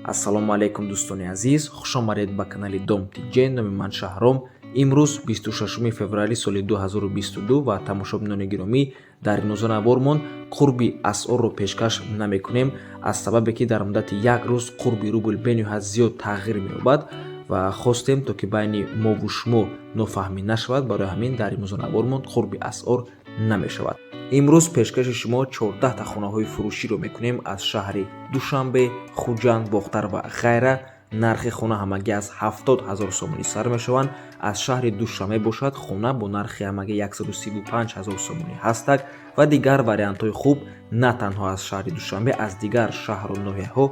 Ассалому алейкум дӯстони азиз, хушомадед ба канали Дом Тиҷен. Номи ман Шаҳром. Имрӯз 26 феврали соли 2022 ва тамошобинони гиромӣ, дар имрӯза навормон қурби асъорро пешкаш намекунем, аз сабабе ки дар муддати як рӯз қурби рубл бениҳоят зиёд тағйир меёбад ва хостем то ки байни мову шумо нофаҳмӣ нашавад. Барои ҳамин дар имрӯза навормон қурби асъор намешавад. имрӯз пешкаши шумо 14 хонаҳои фурӯширо мекунем аз шаҳри Душанбе, Хуҷанд, Бохтар ва ғайра. нархи хона ҳамагӣ аз 70 000 сомонӣ сар мешаванд. аз шаҳри Душанбе бошад хона бо нархи ҳамагӣ 135 000 сомонӣ ҳастак ва дигар вариантҳои хуб на танҳо аз шаҳри Душанбе, аз дигар шаҳру ноҳияҳо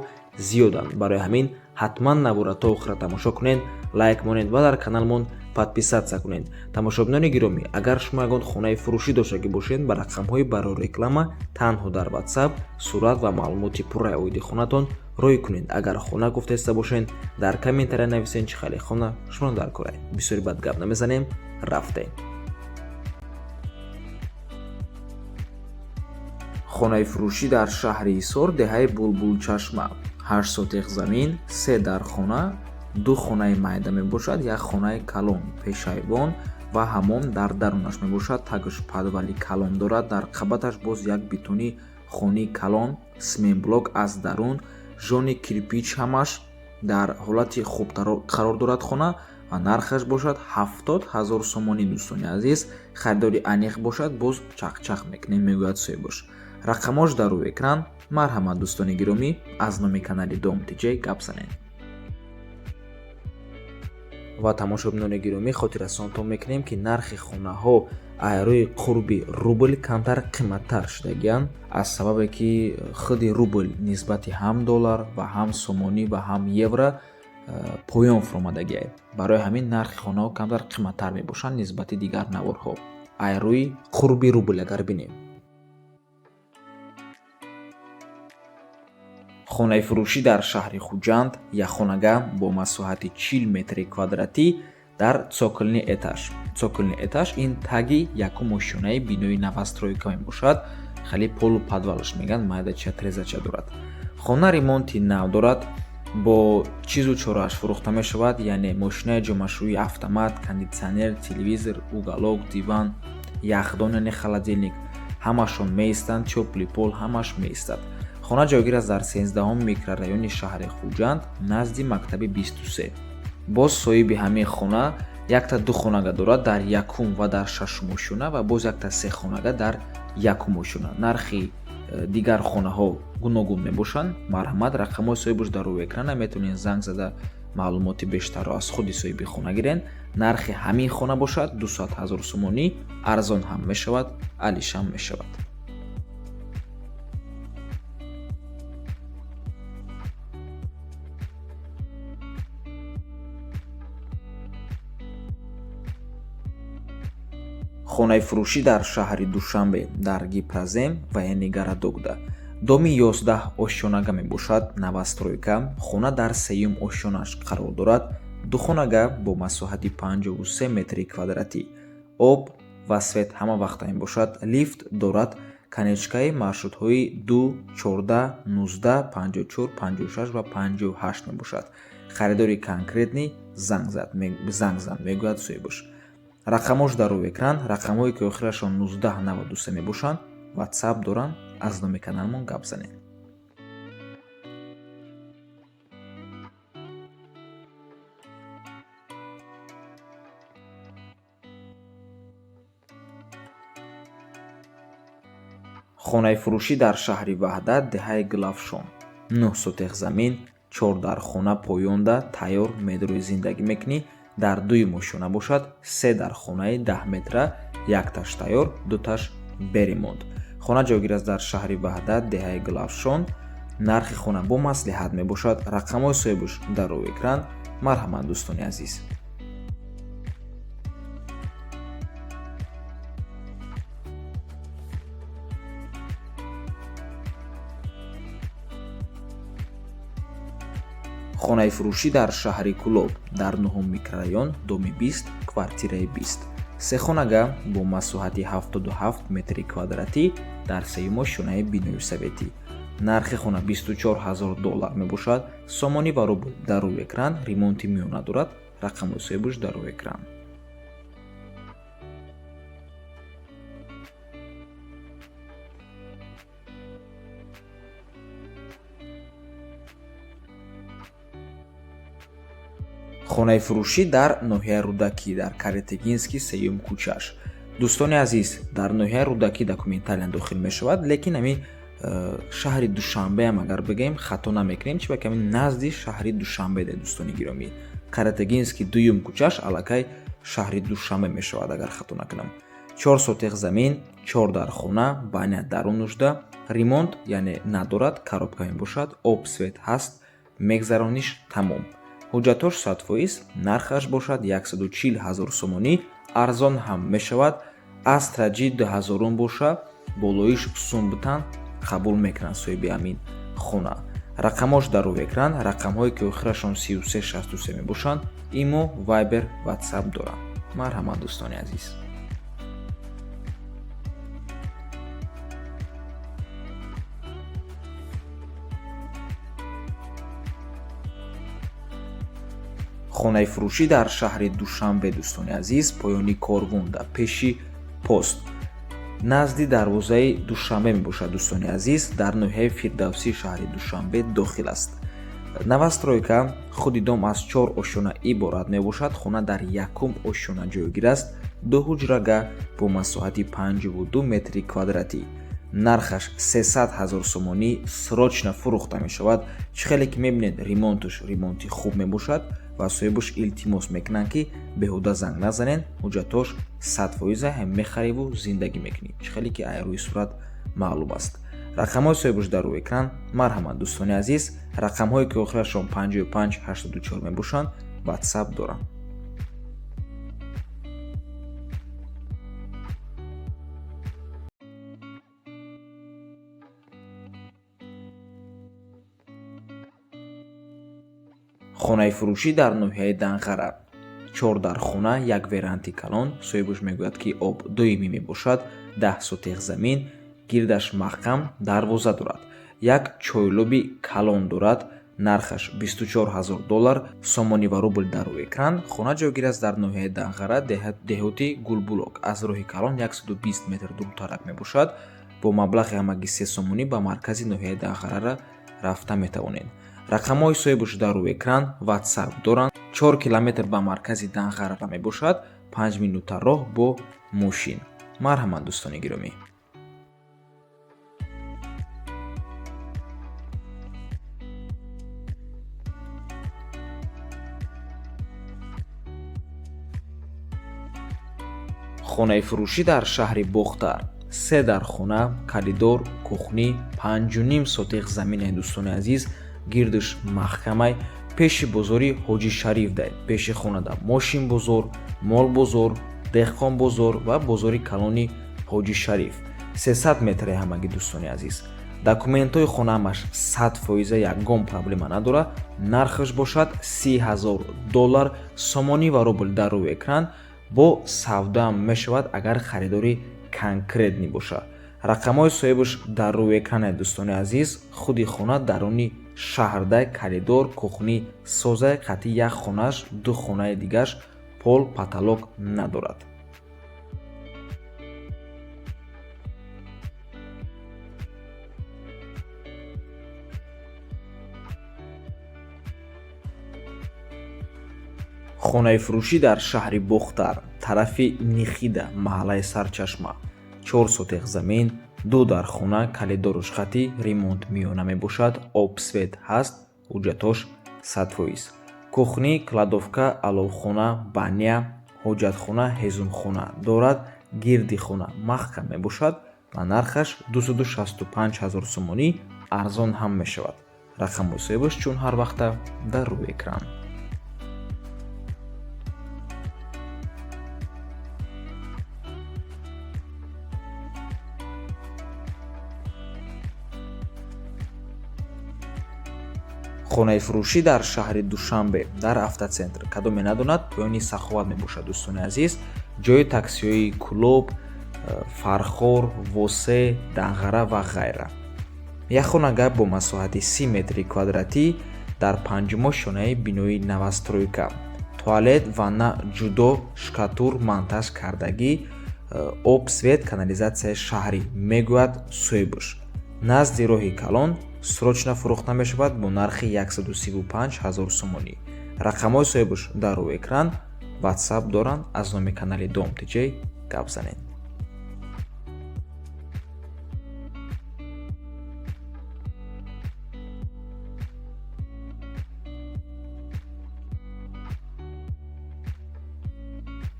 зиёданд. барои ҳамин ҳатман навора то охира тамошо кунед, лайк монед ва дар каналмон подписатсия кунед. Тамошобинони гиромӣ, агар шумо ягон хонаи фурӯшӣ доштагӣ бошед, ба рақамҳои барои реклама танҳо дар WhatsApp сурат ва маълумоти пурраи оиди хонатон рой кунед. агар хона гуфтаиста бошед, дар комментария нависед чӣ хеле хона шуморо дар корай. бисёри бад гап намезанем, рафтем. хонаи фурӯшӣ дар шаҳри Ҳисор, деҳаи Булбулчашма. 8 сотиқ замин, 3 дар хона, 2 хонаи майда мебошад, 1 хонаи калон, пешайвон ва ҳаммом дар дарунаш мебошад. тагш падвали калон дорад. дар қабаташ боз як бетони хони калон, сменблок аз дарун, жони кирпич ҳамаш дар ҳолати хуб қарор дорад хона ва нархаш бошад 70 000 сомонӣ. дӯстони азиз, харидори аниқ бошад, боз чақчақ мекунем, мегӯяд соҳибош. рақамош дар рӯи экран. марҳамат дӯстони гиромӣ, аз номи канали Дом Тиҷен гап занед. ва тамошобинони гиромӣ, хотиррасонатон мекунем ки нархи хонаҳо айрои қурби рубл камтар қиматтар шудагиянд, аз сабабе ки худи рубл нисбати ҳам доллар ва ҳам сомонӣ ва ҳам евро поён фуромадагиаст. барои ҳамин нархи хонаҳо камтар қиматтар мебошанд нисбати дигар наворҳо. айрои қурби рубл агар бинем. хонаи фурӯшӣ дар шаҳри Хуҷанд, якхонага бо масоҳати 40 метри квадратӣ дар цоколни этаж. цоколни этаж ин таги якум ошёнаи бинои новостройка мебошад. хеле полу подвалаш меган, майдача трезача дорад. хона ремонти нав дорад. бо чизу чорааш фурӯхта мешавад, яъне мошинаи ҷомашӯӣ, автомат, кондитсионер, телевизор, уголок, диван, яхдон яъне холодильник ҳамашон меистанд. чопли пол ҳамаш меистад. хона ҷойгир аст дар 13 микрорайони шаҳри Хуҷанд, назди мактаби 23. боз соҳиби ҳамин хона якта 2 хонага дорад дар якум ва дар шашум ошёна ва боз якта 3 хонага дар якум ошёна. нархи дигар хонаҳо гуногун мебошанд. марҳамат, рақамҳои соҳибаш дар рӯи экрана, метавонед занг зада маълумоти бештарро аз худи соҳиби хона гирен. нархи ҳамин хона бошад 200 000 сомонӣ, арзон ҳам мешавад, алишам мешавад. хонаи фурӯшӣ дар шаҳри Душанбе, дар Гипразем ва яъне Гарадогда. доми 11 ошёнага мебошад, новостройка. хона дар сеюм ошёнаш қарор дорад. 2 хонага бо масоҳати 53 метри квадратӣ. об ва свет ҳама вақта мебошад. лифт дорад. канечкаи маршрутҳои 2, 14, 19, 54, 56 ва 58 мебошад. харидори конкретни занг зан мегӯяд соҳибош. рақамош дар рӯи экран. рақамҳое ки охирашон 1993 мебошанд. WhatsApp доранд. аз номи каналмон гап занед. хонаи фурӯшӣ дар шаҳри Ваҳдат, деҳаи Гулафшон. 9 сотиқ замин, 4 дар хона поёнда тайёр медрӯи зиндагӣ мекунӣ. дар 2 ошёна бошад. 3 дар хонаи 10 метра, якташ тайёр, дуташ беремонт. хона ҷойгир аст дар шаҳри Ваҳдат, деҳаи Гулафшон. нархи хона бо маслиҳат мебошад. рақамҳои соҳибаш дар рӯи экран. марҳамат дӯстони азиз. хонаи фурӯшӣ дар шаҳри Кӯлоб, дар 9 микрорайон, доми 20, квартираи 20. 3 хонага бо масоҳати 77 метри квадратӣ дар сеюм ошёнаи бинои советӣ. нархи хона $24000 мебошад. сомонӣ ва рубл дар рӯи экран, ремонти миёна дорад. рақамҳои соҳибаш дар рӯи экран. хонаи фурӯшӣ дар ноҳияи Рудакӣ дар Каретегинский сеюм кӯчааш. дӯстони азиз, дар ноҳияи Рудакӣ документалиан дохил мешавад, лекин ҳамин шаҳри Душанбеам агар бигем хато намекунем, чи баки ҳамин назди шаҳри Душанбе де дӯстони гиромӣ. Каретегинский дуюм кӯчааш аллакай шаҳри Душанбе мешавад агар хато накунам. 4 сотиқ замин, 4 дар хона, баня дарун нужда, ремонт яъне надорад, коробка мебошад, об свет ҳаст, мегзарониш тамом. ҳуҷҷатош 100%, нархаш бошад 140000 сомонӣ, арзон ҳам мешавад. Астраҷи 2000 боша, болоиш сумбутан қабул мекунанд соҳиби ҳамин хона. рақамош дар рӯи экран, рақамҳое ки охирашон 3363 мебошанд. имо, вайбер, ватсап доранд. марҳамат дӯстони азиз. хонаи фурӯшӣ дар шаҳри Душанбе дӯстони азиз, поёни Корвунда, пеши пост, назди дарвозаи Душанбе мебошад дӯстони азиз, дар ноҳияи Фирдавсии шаҳри Душанбе дохил аст. Новостройка худи дом аз 4 ошёна иборат мебошад. хона дар якум ошёна ҷойгир аст. 2 ҳуҷрага бо масоҳати 52 метри квадратӣ. нархаш 300000 сомонӣ срочно фурӯхта мешавад. чӣ хеле ки мебинед ремонташ ремонти хуб мебошад ва соҳибаш илтимос мекунанд ки беҳуда занг назанед. ҳуҷҷатош 100% ҳам мехариву зиндагӣ мекунӣ. чӣ хеле ки рӯи сурат маълум аст. рақамҳои соҳибаш дар рӯи экран. марҳамат дӯстони азиз, рақамҳое ки охирашон 5584 мебошанд, ватсап доранд. хонаи фурӯшӣ дар ноҳияи Данғара, 4 дар хона, 1 веранти калон. соҳибаш мегӯяд ки об доимӣ мебошад. 10 сотиқ замин, гирдаш маҳкам, дарвоза дорад. 1 чойлоби калон дорад. нархаш $24000, сомонӣ ва рубл дар рӯи экран. хона ҷойгир аст дар ноҳияи Данғара, деҳоти Гулбулок. аз роҳи калон 120 метр дуртарак мебошад. бо маблағи ҳамагӣ 3 сомонӣ ба маркази ноҳияи Данғарара рафта метавонед. рақамҳои соҳибаш дар рӯи экран, ватсап доранд. 4 километр ба маркази Данғарара мебошад. 5 минута роҳ бо мошин. марҳамат дӯстони гиромӣ. хонаи фурӯшӣ дар шаҳри Бохтар, 3 дар хона, коридор, кухни, 5.5 сотиқ заминаи дӯстони азиз, гирдаш маҳкамай, пеши бозори Ҳоҷи Шариф дай. пеши хонада мошин бозор, мол бозор, деҳқон бозор ва бозори калони Ҳоҷи Шариф. 300 метри ҳамагӣ дӯстони азиз. документҳои хонаамаш 100% ягон проблема надорад. нархаш бошад $30000, сомонӣ ва рубл дар рӯи экран. бо савдоам мешавад агар харидори конкретни бошад. рақамҳои соҳибаш дар рӯи экране дӯстони азиз. худи хона даруни шаҳрдай, коридор, кухни, созаи қатъи як хонаш, 2 хонаи дигаш пол, потолок надорад. хонаи фурӯшӣ дар шаҳри Бохтар, тарафи Нихида, маҳаллаи Сарчашма, 4 сотиқ замин, 2 дар хона, калидораш хати, ремонт миёна мебошад, об свет ҳаст, ҳуҷҷатош 100%. кухни, кладовка, аловхона, баня, ҳоҷатхона, ҳезумхона дорад. гирди хона маҳкам мебошад ва нархаш 265000 сомонӣ, арзон ҳам мешавад. рақамҳои соҳибаш чун ҳар вақта дар рӯи экран. хонаи фурӯшӣ дар шаҳри Душанбе дар автоцентр, кадоме надонад, поёни Саховат мебошад дӯстони азиз. ҷои таксиҳои Кулоб, Фархор, Восе, Данғара ва ғайра. як хонага бо масоҳати 30 метри квадратӣ дар панҷумо шонаи бинои новостройка. Туалет, ванна ҷудо, шкатур, монтаж кардагӣ, об, свет, канализатсияи шаҳрӣ, мегӯяд Сойбуш. Назди роҳи Калон срочно фурӯхта мешавад бо нархи 135 000 сомонӣ. Рақамҳои Сойбуш дар рӯи экран. WhatsApp доранд. Аз номи канали Dom TJ гап занед.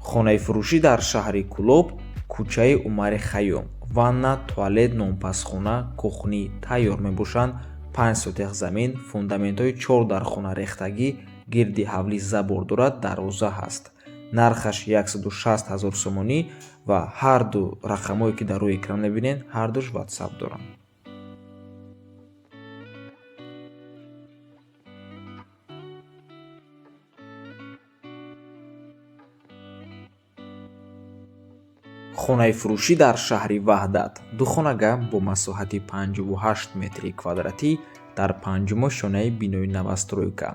хонаи фурӯшӣ дар шаҳри Кӯлоб, кӯчаи Умари Хайём. Ванна, туалет, нонпасхона, кухнӣ тайёр мебошанд. 5 сотих замин, фундаментҳои 4 дар хона рехтагӣ, гирди ҳавлӣ забор дорад, дарвоза ҳаст. Нархаш 160 000 сомонӣ ва ҳарду рақамҳое ки дар рӯи экран мебинед, ҳардуш WhatsApp доранд. хонаи фурӯшӣ дар шаҳри Ваҳдат. Ду хонага бо масоҳати 58 метри квадратӣ дар панҷумо шонаи бинои новостройка.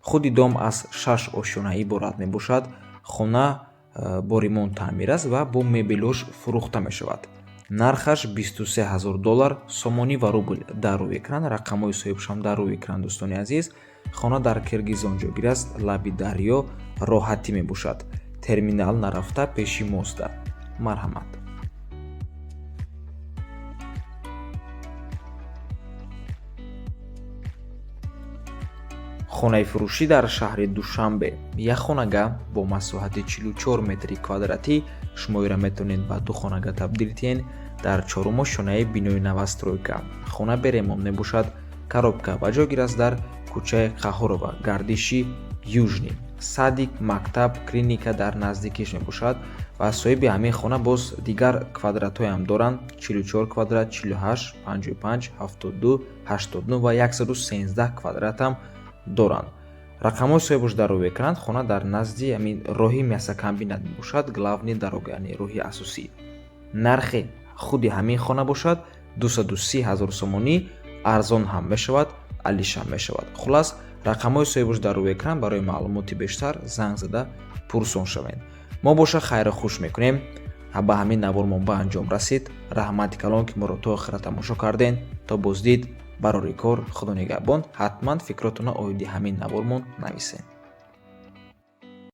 худи дом аз 6 ошёна иборат мебошад. хона бо ремонт таъмир аст ва бо мебелҳош фурӯхта мешавад. нархаш $23000 сомонӣ ва рубл дар рӯи экран. рақамҳои соҳибшам дар рӯи экран. дӯстони азиз, хона дар Киргизон ҷойгир аст, лаби дарё, роҳатӣ мебошад. терминал нарафта пеши моста. марҳамат. хонаи фурӯшӣ дар шаҳри Душанбе. як хонага бо масоҳати 44 метри квадратӣ шумоира метавонед ба ду хонага табдил тиҳед дар чорумо шонаи бинои новостройка. хона бе ремонт мебошад. коробка ва ҷойгир аст дар кӯчаи Қаҳорова, гардиши Южни. садик, мактаб, клиника дар наздикиш мебошад ва соҳиби ҳамин хона боз дигар квадратҳоям доранд. 44 квадрат, 48, 55, 72, 89 ва 113 квадратам доранд. рақамҳои соҳибаш дар рӯи экран. хона дар назди ҳамин роҳи мясокомбинат мебошад, главни дарога, яъне роҳи асосӣ. нархи худи ҳамин хона бошад 230 000 сомонӣ. арзон ҳам мешавад, алишам мешавад. хулос, рақамҳои соҳибаш дар рӯи экран. барои маълумоти бештар занг зада пурсон шавед. мо боша хайру хуш мекунем. ба ҳамин навормон ба анҷом расид. раҳмати калон ки моро то охира тамошо карден. то боздид барори кор. худо нигаҳбон. ҳатман фикротонро оиди ҳамин навормон нависед.